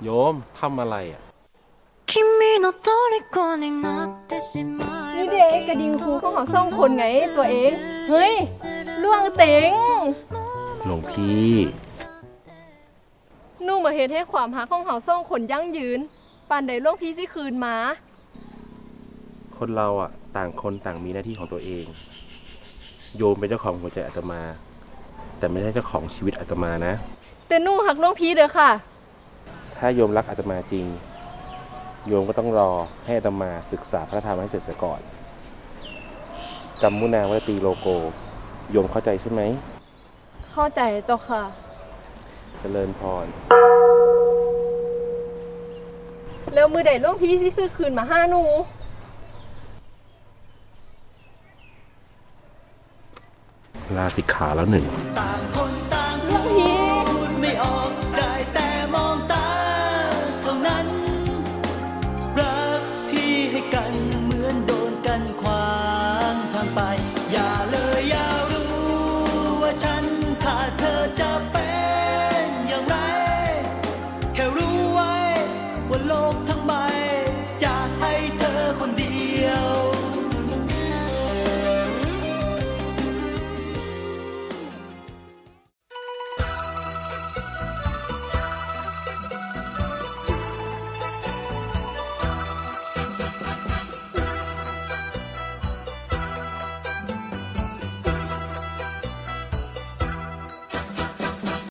โยมทำอะไรอ่ะนี่เด็กกระดิ่งครูของเขาส่งคนไงตัวเองเฮ้ยล่วงเต็ง หลวงพี่ นู่มาเฮ็ดให้ความหักของเขาส่งคนยั่งยืนปานใดล่วงพี่สิคืนมา คนเราอ่ะต่างคนต่างมีหน้าที่ของตัวเอง โยมเป็นเจ้าของหัวใจอาตมา แต่ไม่ใช่เจ้าของชีวิตอาตมานะ แต่นู่หักล่วงพี่เด้อค่ะ ถ้าโยมรักอาตมาจริง โยมก็ต้องรอให้อาตมาศึกษาพระธรรมให้เสร็จก่อนจำมุนาวัตตีโลโกโยมเข้าใจใช่ไหม เข้าใจเจ้าค่ะ เจริญพร แล้วมือใดล่วงพี่สิซื้อคืนมาห้าหนู ลาสิกขาแล้วหนึ่ง ตา